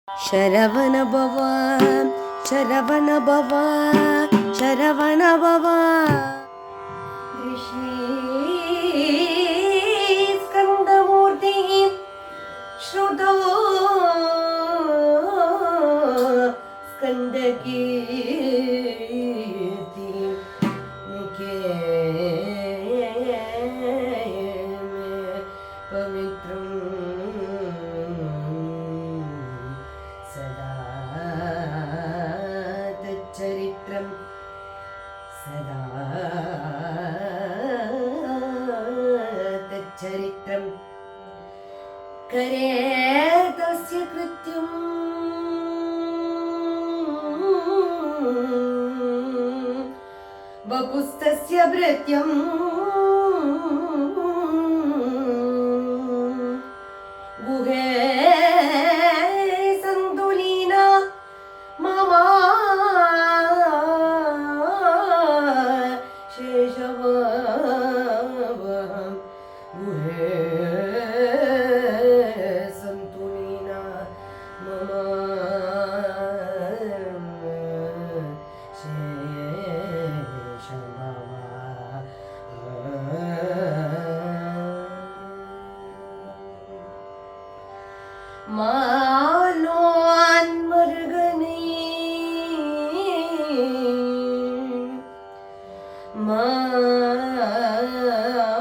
ಶರವಣ ಭವ ಶರವಣ ಭವ ಶರವಣ ಭವ ಸ್ಕಂದಮೂರ್ತಿ ಶ್ರುತೋ ಸ್ಕಂದಕೀರ್ತಿ ಮುಖೇ ಪವಿತ್ರಂ ಸದಾ ತಚ್ಚರಿತ್ರಂ ಸದಾ ತಚ್ಚರಿತ್ರಂ करे तस्य कृत्यं वपुस्तस्य भृत्यं गुहे सन्तुलीना ममा शेषवहं गुहे மாலோன் மருகனே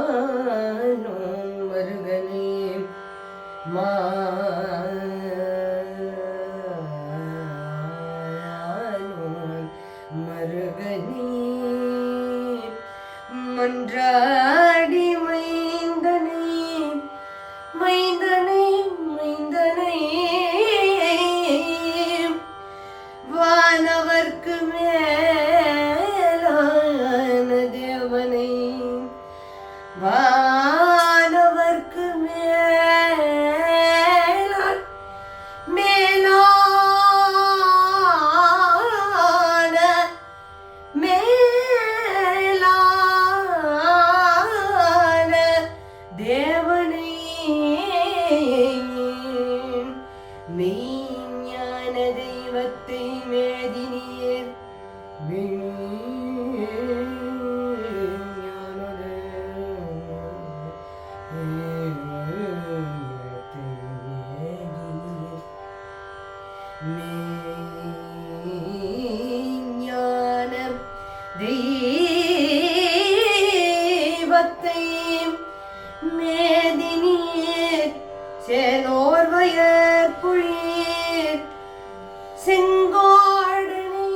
மாலோன் மருகனே மாலோன் மருகனே மன்றாடி மைந்தனே மைந்தனே வானவர்க்கு மேலான தேவனை வானவர்க்கு மேலான தேவனை மெய்ஞான தெய்வத்தை மேதினியர் மெய்ஞான தெய்வத்தை மேதினியர் சேனோர்வயர் புழியர் செங்கோடனே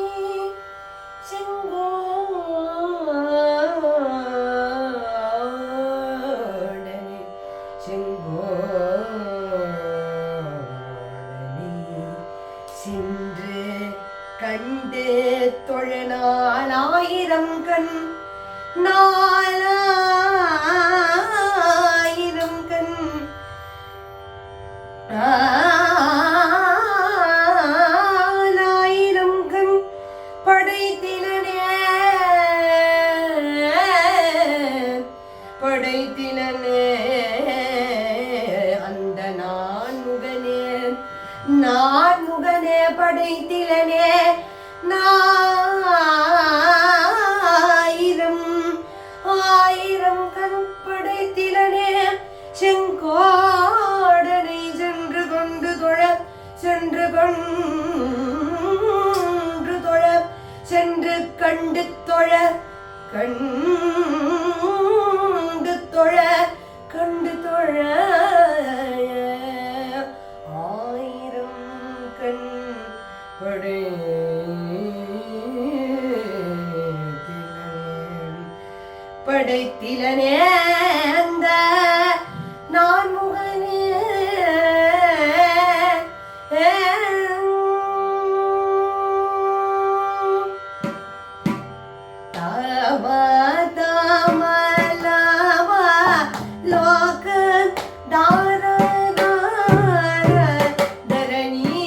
செங்கோடனே செங்கோடனே சென்று கண்டு தொழநாளாயிரம் கண் நாலாயிரம் கண் ஆயிரம் கண் படைத்திலனே படைத்திலனே அந்த நான்முகனே படைத்திலனே ஆயிரம் கண் படைத்திலனே செங்கோடனை சென்று கொண்டு தொழ சென்று கண்டு தொழ ஆயிரம் கண் படைத்திலனே அந்த நான்முகனே லோக தார தரணி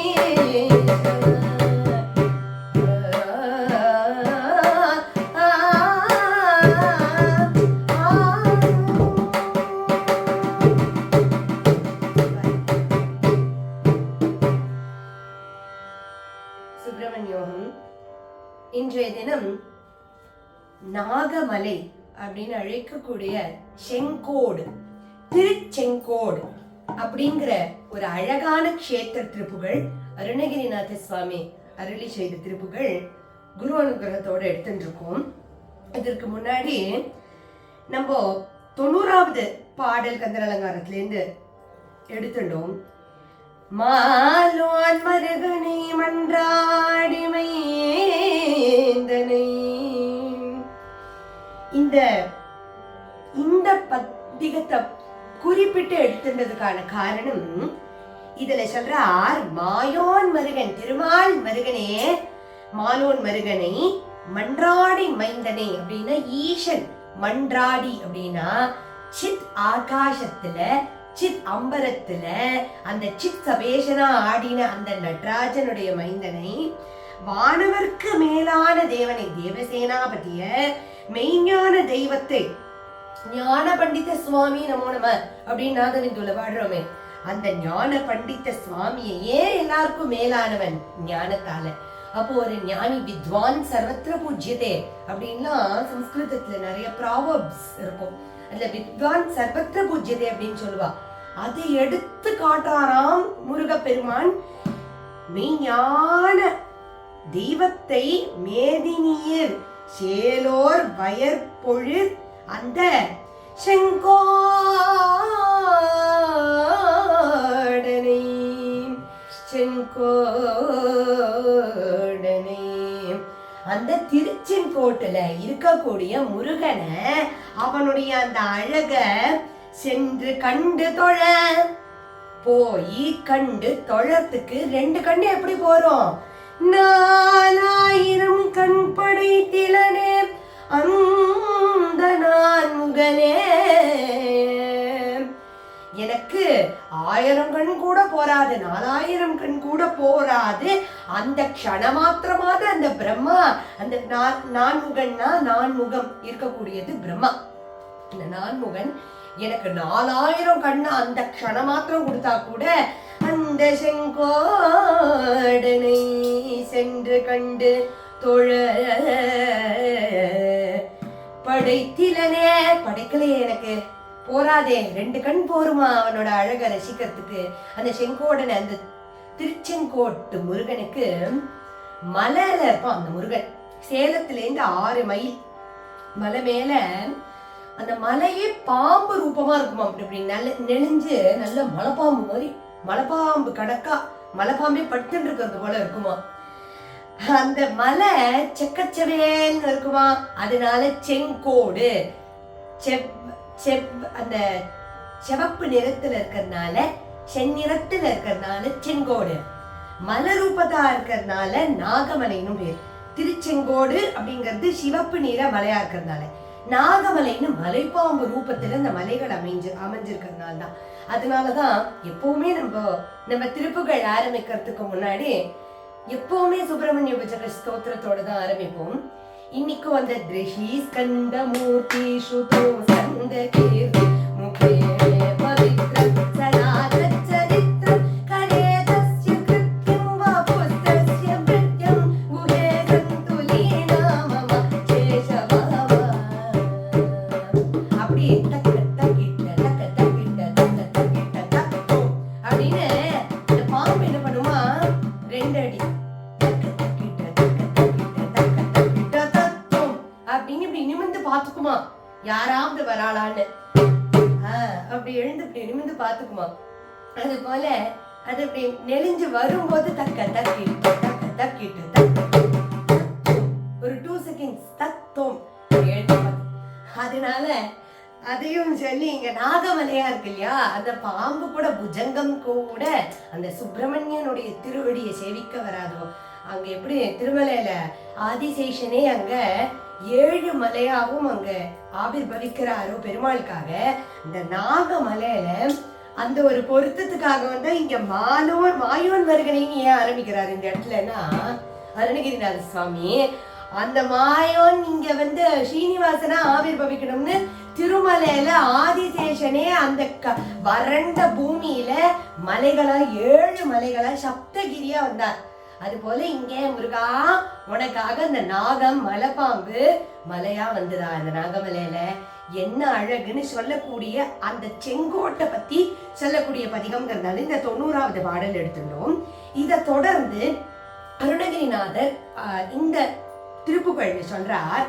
சுப்பிரமணியோகம் இன்றைய தினம் நாகமலை அப்படின்னு அழைக்கக்கூடிய செங்கோடு, திருச்செங்கோடு அப்படிங்கிற ஒரு அழகான க்ஷேத்திர திருப்புகள் அருணகிரிநாத சுவாமி அருளி செய்த திருப்புகள் குரு அனுகிரகத்தோடு எடுத்துட்டு இருக்கோம். இதற்கு முன்னாடி நம்ம 90வது பாடல் கந்தர் அலங்காரத்திலேருந்து எடுத்துட்டோம். மாலோன் மருகனை மன்றாடி மைந்தனை. இந்த பதிகத்தை குறிப்பிட்டு எடுத்துட்டதுக்கான காரணம், இதுல சொல்றார் மாயோன் மருகன், திருமால் மருகனே, மாலோன் மருகனை மன்றாடி மைந்தனை அப்படின்னா ஈசன். மன்றாடி அப்படின்னா சித் ஆகாசத்துல, சித் அம்பரத்துல அந்த சித் சபேஷனா ஆடின அந்த நடராஜனுடைய மைந்தனை, வானவர்க்கு மேலான தேவனை, தேவசேனாபதிய, மெய்ஞான தெய்வத்தை, ஞான பண்டித சுவாமி நமோ நம அப்படின்னு நாதனிந்துள்ள பாடுறோமே, அந்த ஞான பண்டித சுவாமியை ஏன் எல்லாருக்கும் மேலானவன் ஞானத்தால. அப்போ ஒரு ஞானி வித்வான் சர்வத்திர பூஜ்யதே அப்படின்லாம் சம்ஸ்கிருதத்துல நிறைய ப்ராவர்ப்ஸ் இருக்கும். அதுல வித்வான் சர்வத்திர பூஜ்யதே அப்படின்னு சொல்லுவா. அதை எடுத்து காட்டாராம் முருகப்பெருமான். மெய்ஞான தெய்வத்தை மேதினியர் சேலோர் வயற்பொழில் அந்த செங்கோடனை, செங்கோடனை அந்த திருச்செங்கோட்டுல இருக்கக்கூடிய முருகனை, அவனுடைய அந்த அழக சென்று கண்டு தொழ. போய் கண்டு தொழத்துக்கு 2 கண்ணு எப்படி போறோம்? 4000 கண் படைத்திலனே அந்த நான் முகனே. எனக்கு 1000 கண் கூட போராது, 4000 கண் கூட போராது. அந்த க்ஷண மாத்திரமாக அந்த பிரம்மா, அந்த நான்முகன்னா நான்முகம் இருக்கக்கூடியது பிரம்மா. இந்த நான்முகன் எனக்கு 4000 கண்ணு அந்த க்ஷண மாத்திரம் கொடுத்தா கூட அந்த செங்கோடனை சென்று கண்டு தொழ படைத்திலனே. படைக்கலையே, எனக்கு போராதே, 2 கண் போருமா அவனோட அழக ரசிக்கிறதுக்கு. அந்த செங்கோடனை, அந்த திருச்செங்கோட்டு முருகனுக்கு மலையில இருப்பான் அந்த முருகன். சேலத்துல இருந்து 6 மைல் மலை மேல. அந்த மலையே பாம்பு ரூபமா இருக்குமா, அப்படி நல்ல நெளிஞ்சு நல்ல மலைப்பாம்பு மாதிரி, மலைப்பாம்பு கணக்கா மலைப்பாம்பே பட்டுன்னு இருக்கிறது போல இருக்குமா. அந்த மலை செக்கச்சவேன்னு இருக்குமா. அதனால செங்கோடு, அந்த செவப்பு நிறத்துல இருக்கிறதுனால, செந்நிறத்துல இருக்கிறதுனால செங்கோடு. மலை ரூபத்தா இருக்கிறதுனால நாகமலைன்னு பேர். திருச்செங்கோடு அப்படிங்கிறது சிவப்பு நிற மலையா இருக்கிறதுனால, நாகமலைன்னு மலைப்பாம்பு ரூபத்துல இந்த மலைகள் அமைஞ்சிருக்கிறதுனால தான். அதனாலதான் எப்பவுமே நம்ம திருப்புகள் ஆரம்பிக்கிறதுக்கு முன்னாடி எப்பவுமே சுப்பிரமணிய உபஜக ஸ்தோத்திரத்தோட தான் ஆரம்பிப்போம். இன்னைக்கு அந்த திருஷி ஸ்கந்த மூர்த்தி சுதோ ஸ்கந்த கீர்த்தி முகே பவித்ர சநாத சரித்ரம் கரேதஸ்ய கிருத்யம் வபுஸ்தஸ்ய மிருத்யம் குஹே சந்துலீனா மம சேஷவாவ. அப்படி தக்க தக்கிட்ட தக்க தக்கிட்ட தக்க தக்கிட்ட தக்கோ அப்படின்னு இந்த பாம்பு என்ன பண்ணுமா, 2 அடி அப்படின்னு இப்படி நிமிர்ந்து பாத்துக்குமா, யாராவது வராளான்னு. அப்படி எழுந்து இப்படி நிமிர்ந்து பாத்துக்குமா. அது போல அது இப்படி நெளிஞ்சு வரும்போது தக்க தக்கிட்டு தக்க தக்கிட்டு தக்க ஒரு 2 செகண்ட்ஸ் தத்தோம் எழுந்து. அதனால அதையும் சொல்லி இங்க நாகமலையா இருக்கு இல்லையா, அந்த பாம்பு கூட புஜங்கம் கூட அந்த சுப்பிரமணியனுடைய திருவடியை சேவிக்க வராதோ. அங்க எப்படி திருமலையில ஆதிசேஷனே அங்க 7 மலையாவும் அங்க ஆவிர்பவிக்கிறாரோ பெருமாளுக்காக, இந்த நாகமலையில அந்த ஒரு பொருத்தத்துக்காக வந்து இங்க மாயோன் மருகனைன்னு ஏன் ஆரம்பிக்கிறாரு இந்த இடத்துலன்னா, அருணகிரிநாத சுவாமி அந்த மாயோன் இங்க வந்து ஸ்ரீனிவாசனா ஆவிர்பவிக்கணும்னு திருமலையில ஆதிசேஷனே அந்த வறண்ட பூமியில மலைகளா 7 மலைகளா சப்தகிரியா வந்தார். அது போல இங்கே முருகா உனக்காக அந்த நாகம் மலைப்பாம்பு மலையா வந்துதா. அந்த நாகமலையில என்ன அழகுன்னு சொல்லக்கூடிய அந்த செங்கோட்டை பத்தி சொல்லக்கூடிய பதிகம்ங்கிறதுனால இந்த 90வது பாடல் எடுத்துட்டோம். இதை தொடர்ந்து அருணகிரிநாதர் இந்த திருப்புகழ் சொல்றார்.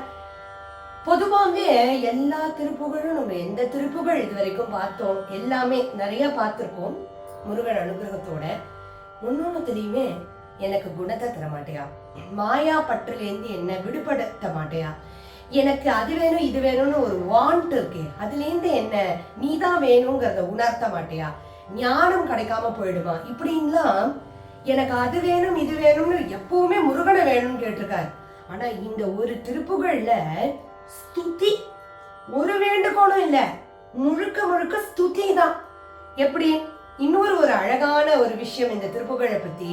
பொதுவாகவே எல்லா திருப்புகழும் நம்ம எந்த திருப்புகழ் இது வரைக்கும் பார்த்தோம் எல்லாமே நிறைய பார்த்திருக்கோம் முருகன் அனுகிரகத்தோட. ஒன்னொன்னுலயுமே எனக்கு குணத்தை தர மாட்டேயா, மாயா பற்றுலேருந்து என்ன விடுபடுத்த மாட்டேயா, எனக்கு அது வேணும் இது வேணும்னு ஒரு வாண்ட் இருக்கு, அதுலேருந்து என்ன நீதான் வேணுங்கிறத உணர்த்த மாட்டேயா, ஞானம் கிடைக்காம போயிடுமா, இப்படின்லாம் எனக்கு அது வேணும் இது வேணும்னு எப்பவுமே முருகனை வேணும்னு கேட்டிருக்காரு. ஆனா இந்த ஒரு திருப்புகள்ல ஸ்துதி, ஒரு வேண்டுகோளும் இல்ல, முழுக்க முழுக்க ஸ்துதி தான். எப்படி இன்னொரு அழகான ஒரு விஷயம் இந்த திருப்புகழை பத்தி,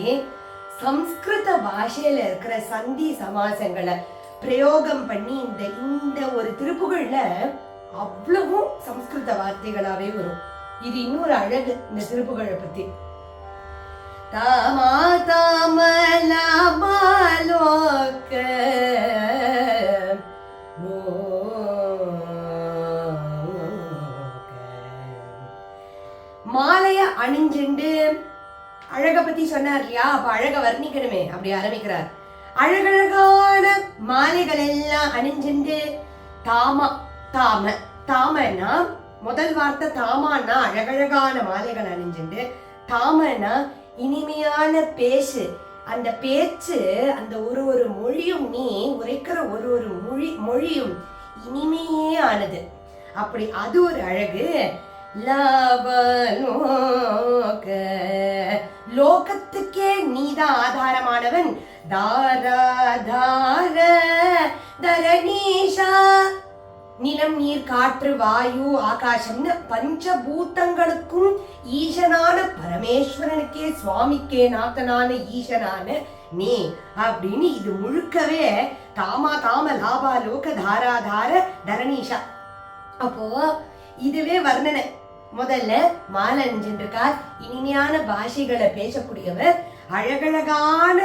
சம்ஸ்கிருத பாஷையில இருக்கிற சந்தி சமாசங்களை பிரயோகம் பண்ணி இந்த ஒரு திருப்புகள்ல அவ்வளவும் சம்ஸ்கிருத வார்த்தைகளாவே வரும். இது இன்னொரு அழகு இந்த திருப்புகழை பத்தி. தாமா தாமலோக மாலைய அணிஞ்சுண்டு அழக பத்தி சொன்னார் இல்லையா, அப்ப அழக வர்ணிக்கணுமே, அப்படி ஆரம்பிக்கிறார். அழகழகான மாலைகள் எல்லாம் அணிஞ்சுண்டு தாமா தாம தாமன்னா முதல் வார்த்தை தாமான்னா அழகழகான மாலைகள் அணிஞ்சுண்டு, தாமன்னா இனிமையான பேச்சு, அந்த பேச்சு அந்த ஒரு மொழியும் நீ உரைக்கிற ஒரு மொழியும் இனிமையே ஆனது. அப்படி அது ஒரு அழகு. லோகத்துக்கே நீதான் ஆதாரமானவன். தாராதார தரணீஷா, நிலம் நீர் காற்று வாயு ஆகாசம்னு பஞ்சபூதங்களுக்கும் ஈசனான பரமேஸ்வரனுக்கே சுவாமிக்கே நாத்தனான ஈசனான நீ அப்படின்னு இது முழுக்கவே தாமா தாம லாபா லோக தாராதார தரணீஷா. அப்போ இதுவே வர்ணனை. முதல்ல மாலை அணிஞ்சிருக்கார், இனிமையான பாஷைகளை பேசக்கூடியவர், அழகழகான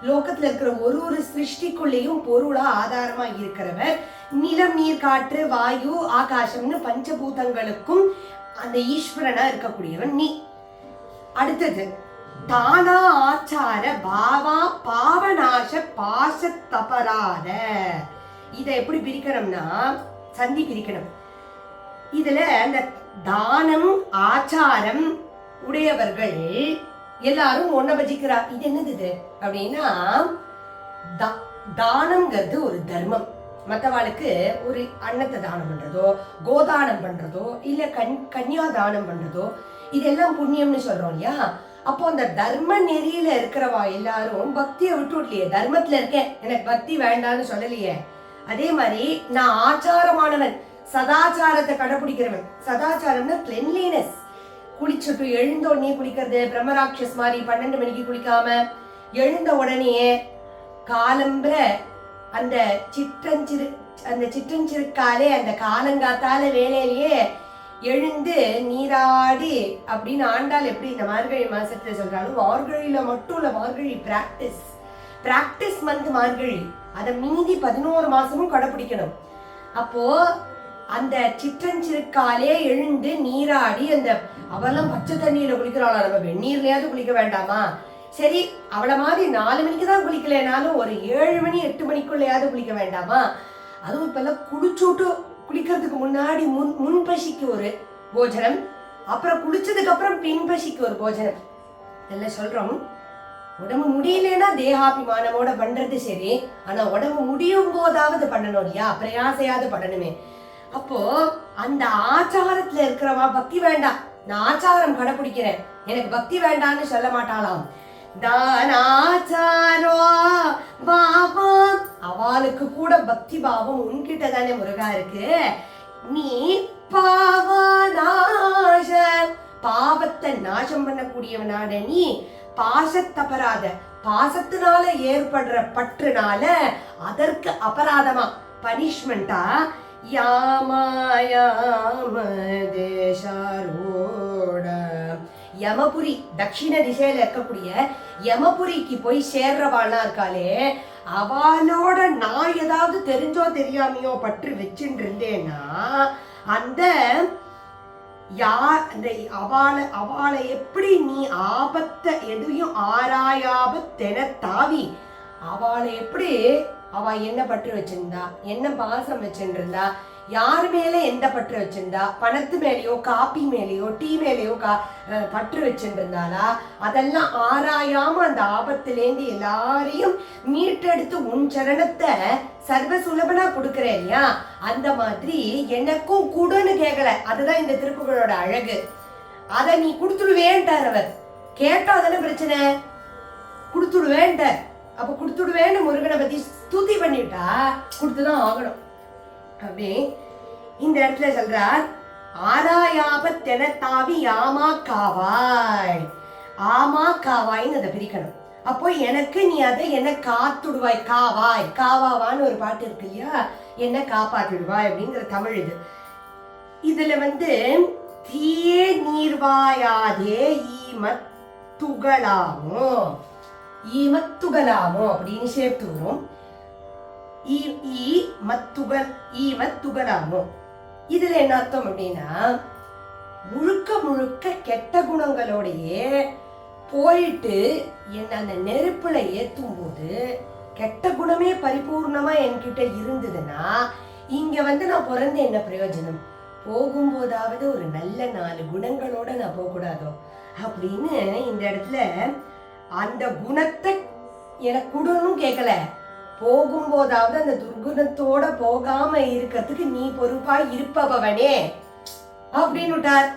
லோகத்துல இருக்கிற ஒரு சிருஷ்டிக்குள்ளேயும் பொருளா ஆதாரமா இருக்கிறவர், நிலம் நீர் காற்று வாயு ஆகாசம்னு பஞ்சபூதங்களுக்கும் அந்த ஈஸ்வரனா இருக்கக்கூடியவன் நீ. அடுத்தது தானா ஆச்சார பாவா பாவநாச பாசத்தபராத. இதை எப்படி பிரிக்கணும்னா சந்தி பிரிக்கணும். இதுல அந்த தானம் ஆச்சாரம் உடையவர்கள் எல்லாரும் ஒன்ன பஜிக்கிறார். இது என்னது அப்படின்னா, தானம்ங்கிறது ஒரு தர்மம். மற்றவாளுக்கு ஒரு அன்னத்தை தானம் பண்றதோ கோதானம் பண்றதோ இல்ல கன்யா தானம் பண்றதோ இதெல்லாம் புண்ணியம்னு சொல்றோம் இல்லையா. அப்போ அந்த தர்ம நெறியில இருக்கிறவா எல்லாரும் பக்தியை விட்டுலையே, தர்மத்துல இருக்கேன் எனக்கு பக்தி வேண்டாம்னு சொல்லலையே. அதே மாதிரி நான் ஆச்சாரமானவன், சதாச்சாரத்தை கடைபிடிக்கிறவன். சதாச்சாரம்னா கிளென்லினஸ், குளிச்சுட்டு எழுந்த உடனே குளிக்கிறது, பிரம்மராட்சஸ் மாதிரி 12 மணிக்கு குளிக்காம எழுந்த உடனே காலம்புற அந்த சிற்றஞ்சிறுக்காலே அந்த காலங்காத்தால வேலையிலேயே எழுந்து நீராடி அப்படின்னு ஆண்டாள் எப்படி இந்த மார்கழி மாசத்துல சொல்றாலும், மார்கழியில மட்டும் இல்ல, மார்கழி பிராக்டிஸ் மந்த் மார்கழி, அதை மீதி 11 மாசமும் கடைபிடிக்கணும். அப்போ அந்த சிற்றஞ்சிறுக்காலே எழுந்து நீராடி, அந்த அவெல்லாம் பச்சை தண்ணியில குளிக்கிறாளா, நம்ம வெந்நீர்லயாவது குளிக்க வேண்டாமா? சரி, அவளை மாதிரி 4 மணிக்கு தான் குளிக்கலைனாலும் ஒரு 7 மணி 8 மணிக்குள்ளையாவது குளிக்க வேண்டாமா? அதுவும் இப்ப எல்லாம் குளிச்சுட்டு குளிக்கிறதுக்கு முன்னாடி முன்பசிக்கு ஒரு போஜனம், அப்புறம் குளிச்சதுக்கு அப்புறம் பின்பசிக்கு ஒரு போஜனம். எல்லாம் சொல்றோம். உடம்பு முடியலன்னா தேகாபிமானமோட பண்றது சரி, ஆனா உடம்பு முடியும் போதாவது பண்ணணும் இல்லையா, பிரயாசையாவது பண்ணணுமே. அப்போ அந்த ஆச்சாரத்துல இருக்கிறவா பக்தி வேண்டாம், நான் ஆச்சாரம் கடைபிடிக்கிறேன் எனக்கு பக்தி வேண்டாம்னு சொல்ல மாட்டாளாம். தானாச்சாரோ பாபா, அவளுக்கு கூட பக்தி பாவம் உன்கிட்ட தானே முருகா இருக்கு. நீ பாவநாச, பாவத்தை நாசம் பண்ணக்கூடியவனான நீ, பாசத்தபராத, பாசத்தினால ஏற்படுற பற்றுனால அதற்கு அபராதமா பனிஷ்மெண்டா யாமாயாம தேசாரோட யமபுரி தட்சிண திசையில இருக்கக்கூடிய யமபுரிக்கு போய் சேர்றவாளா இருக்காளே, அவளோட நான் ஏதாவது தெரிஞ்சோ தெரியாமையோ பற்று வச்சுட்டு இருந்தேன்னா அந்த அவளை எப்படி நீ ஆபத்தை எதையும் ஆராயாபத்தென தாவி அவளை எப்படி அவ என்ன பற்று வச்சிருந்தா, என்ன பாசம் வச்சுருந்தா, யார் மேல எந்த பற்று வச்சிருந்தா, பணத்து மேலேயோ காப்பி மேலேயோ டீ மேலேயோ பற்று வச்சுருந்தாளா, அதெல்லாம் ஆராயாம அந்த ஆபத்திலேருந்து எல்லாரையும் மீட்டெடுத்து உன் சரணத்தை சர்வ சுலபனா கொடுக்குறேன் இல்லையா, அந்த மாதிரி எனக்கும் கொடுன்னு கேட்கல. அதுதான் இந்த திருப்புகளோட அழகு. அதை நீ கொடுத்துடுவேன்ட்டார் அவர். கேட்டா தானே பிரச்சனை, கொடுத்துடுவேன்ட்ட. அப்ப கொடுத்துடுவேன்னு முருகனை பத்தி ஸ்துதி பண்ணிட்டா கொடுத்துதான் ஆகணும். அப்படி இந்த இடத்துல சொல்றார், ஆராயாபத்தென தாவி யாமா காவாய். ஆமா காவாய்ன்னு அதை பிரிக்கணும். அப்போ எனக்கு நீ அதை என்ன காத்துடுவாய், காவாய் காவாவான்னு ஒரு பாட்டு இருக்கு இல்லையா, என்ன காப்பாத்திடுவாய் அப்படிங்கிற தமிழ் இது. இதுல தீயே நீர்வாயாதே ஈமத்துகளாமோ, ஈமத்துகளாமோ அப்படின்னு சேர்த்து வரும். ஈமத்துகளாமோ இதுல என்ன அர்த்தம் அப்படின்னா, முழுக்க முழுக்க கெட்ட குணங்களோடையே போயிட்டு என்ன அந்த நெருப்புல ஏத்தும் போது கெட்ட குணமே பரிபூர்ணமா என்கிட்ட இருந்ததுன்னா இங்க நான் பிறந்த என்ன பிரயோஜனம், போகும்போதாவது ஒரு நல்ல 4 குணங்களோட நான் போக கூடாதோ அப்படின்னு இந்த இடத்துல அந்த குணத்தை எனக்கு கொடுன்னு கேட்கல, போகும்போதாவது அந்த துர்குணத்தோட போகாம இருக்கிறதுக்கு நீ பொறுப்பா இருப்பவனே அப்படின்னு விட்டார்.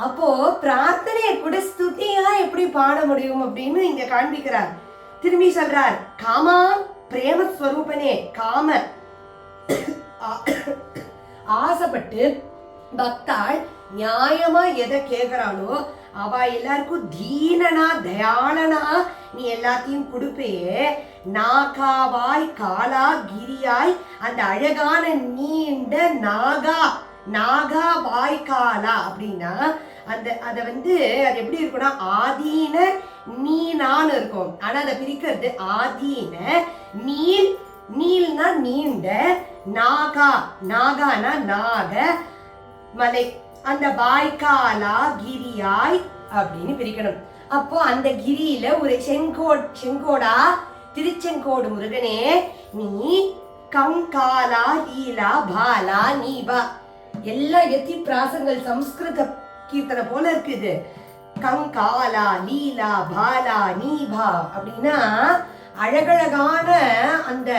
அப்போ பிரார்த்தனையை கூட ஸ்துதியா எப்படி பாட முடியும் அப்படின்னு இங்க காண்பிக்கிறார். திரும்பி சொல்றார், காமா பிரேமஸ்வரூபனே, காம ஆசைப்பட்டு பக்தாள் நியாயமா எதை கேக்குறாளோ அவ எல்லாருக்கும் தீனனா தயாளனா நீ எல்லாத்தையும் கொடுப்பையே. நாகாவாய் காலா கிரியாய், அந்த அழகான நீண்ட நாகா, நாகா வாய்க்காலா அப்படின்னா அந்த அதை அது எப்படி இருக்கும்னா ஆதீன நீனான்னு இருக்கும். ஆனா அதை பிரிக்கிறது ஆதீன நீல், நீல்னா நீண்ட, நாகா நாகானா நாக மலை, அந்த வாய்க்காலா கிரியாய் அப்படின்னு பிரிக்கணும். அப்போ அந்த கிரியில ஒரு செங்கோடா திருச்செங்கோடு முருகனே நீ கங்காலா லீலா பாலா நீபா, எல்லா எத்தி பிராசங்கள் சம்ஸ்கிருத கீர்த்தனை போல இருக்குது. கங்காலா லீலா பாலா நீபா அப்படின்னா அழகழகான அந்த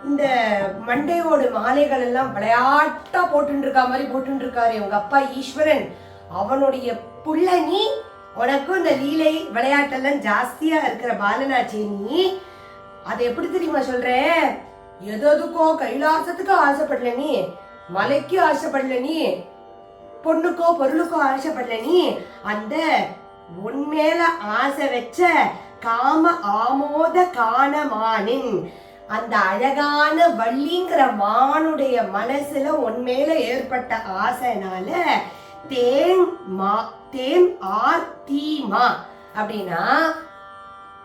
இந்த மண்டையோடு மாலைகள் எல்லாம் விளையாட்டா போட்டு இருக்கா மாதிரி போட்டு இருக்காரு உங்க அப்பா ஈஸ்வரன். அவனுடைய புள்ள நீ, உனக்கும் இந்த லீலை விளையாட்டெல்லாம் ஜாஸ்தியா இருக்கிற பாலனாச்சே நீ. அதை எப்படி தெரியுமா சொல்ற, எதுக்கோ கைலாசத்துக்கு ஆசைப்படல நீ, மலைக்கு ஆசைப்படல நீ, பொண்ணுக்கோ பொருளுக்கோ ஆசைப்படல நீ, அந்த உன்மேல ஆசை வச்ச காம ஆமோத காணமானின், அந்த அழகான வள்ளிங்கிற மானுடைய மனசுல உன்மேல ஏற்பட்ட ஆசைனால தேன் ஆர் தீமா அப்படின்னா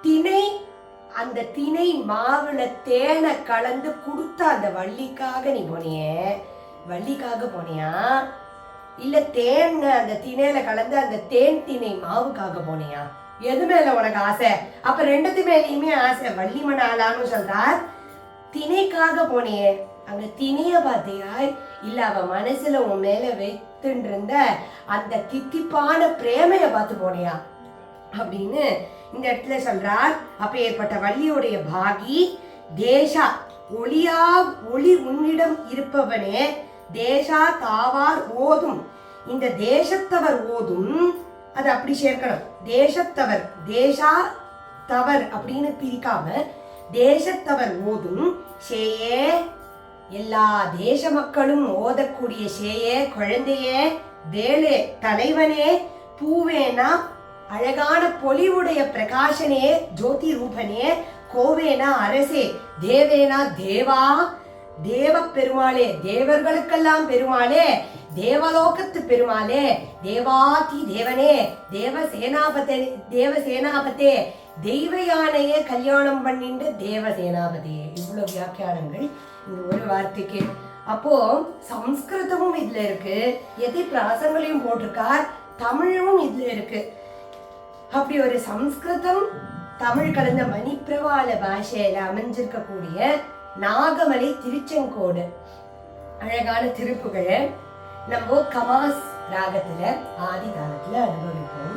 திணை, அந்த திணை மாவுல தேனை கலந்து கொடுத்த அந்த வள்ளிக்காக நீ போனிய, வள்ளிக்காக போனியா இல்ல தேன் அந்த திணையில கலந்து அந்த தேன் திணை மாவுக்காக போனியா, எது மேல உனக்கு ஆசை? அப்ப ரெண்டுத்து மேலேயுமே ஆசை. வள்ளி மணாலான்னு சொல்றார், திணைக்காக போனியே, அங்க திணைய பார்த்தியாய் இல்ல அவ மனசுல உன் மேல வைத்துட்டு இருந்த அந்த தித்திப்பான பிரேமைய பார்த்து போனியா அப்படின்னு இந்த இடத்துல சொல்றார். அப்ப ஏற்பட்ட வள்ளியோடைய பாகி தேசா, ஒளியா ஒளி உன்னிடம் இருப்பவனே, தேசா தாவார் ஓதும், இந்த தேசத்தவர் ஓதும், அது அப்படி சேர்க்கணும். தேசத்தவர், தேசா தவர் அப்படின்னு பிரிக்காம தேசத்தவர் ஓதும் சேயே, எல்லா தேச மக்களும் ஓதக்கூடிய சேயே, குழந்தையே, வேலே தலைவனே, பூவேனா அழகான பொலிவுடைய பிரகாசனே, ஜோதி ரூபனே, கோவேனா அரசே, தேவேனா தேவா, தேவ பெருமாளே, தேவர்களுக்கெல்லாம் பெருமாளே, தேவலோகத்து பெருமாளே, தேவாதி தேவனே, தேவசேனாபதே, தெய்வ யானையே கல்யாணம் பண்ணிட்டு தேவசேனாபதியே. இவ்வளவு வியாக்கியானங்கள் இந்த ஒரு வார்த்தைக்கு. அப்போ சம்ஸ்கிருதமும் இதுல இருக்கு, எதி பிராசங்களையும் போட்டிருக்கார், தமிழும் இதுல இருக்கு. அப்படி ஒரு சம்ஸ்கிருதம் தமிழ் கலந்த மணிப்பிரவாள பாஷையில அமைஞ்சிருக்கக்கூடிய நாகமலை திருச்செங்கோடு அழகான திருப்புகழை நம்ம கமாஸ் ராகத்துல ஆதி தாளத்துல அனுபவிப்போம்.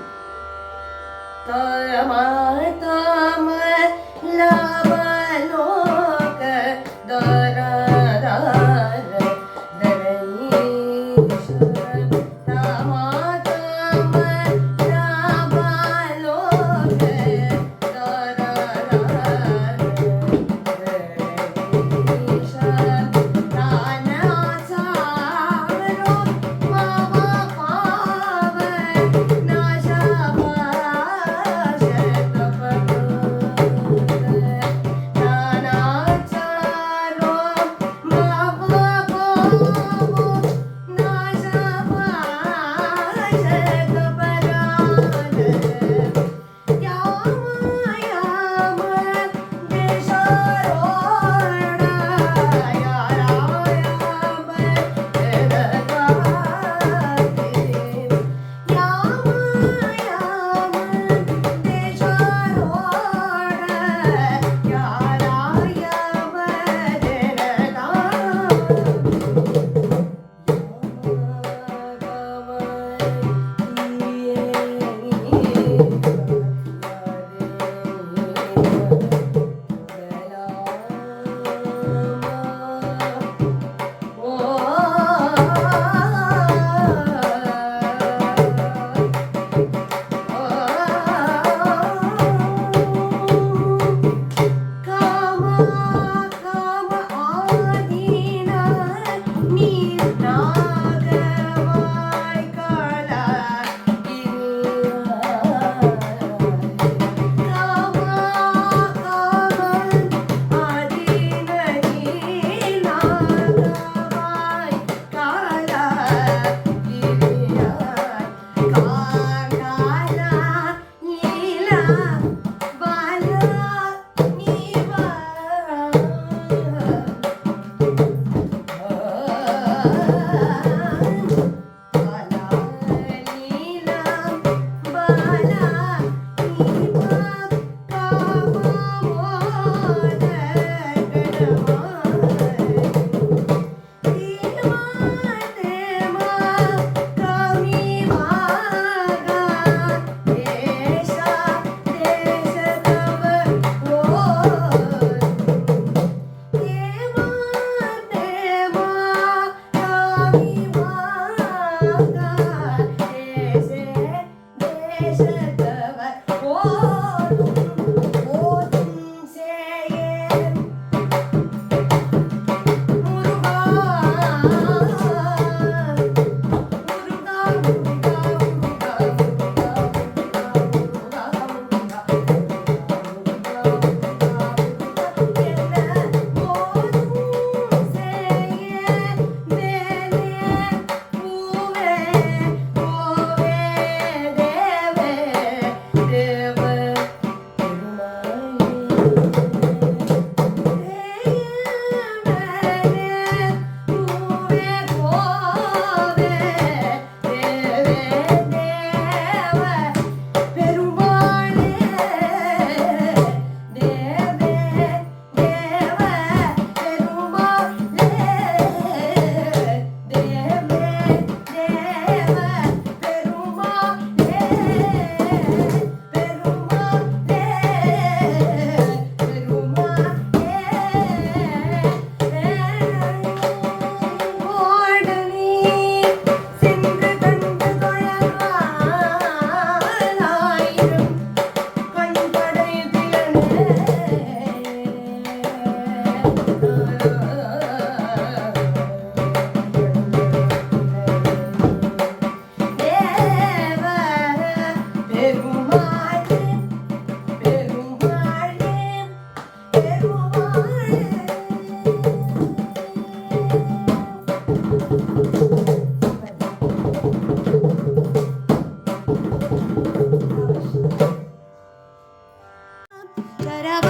சரவ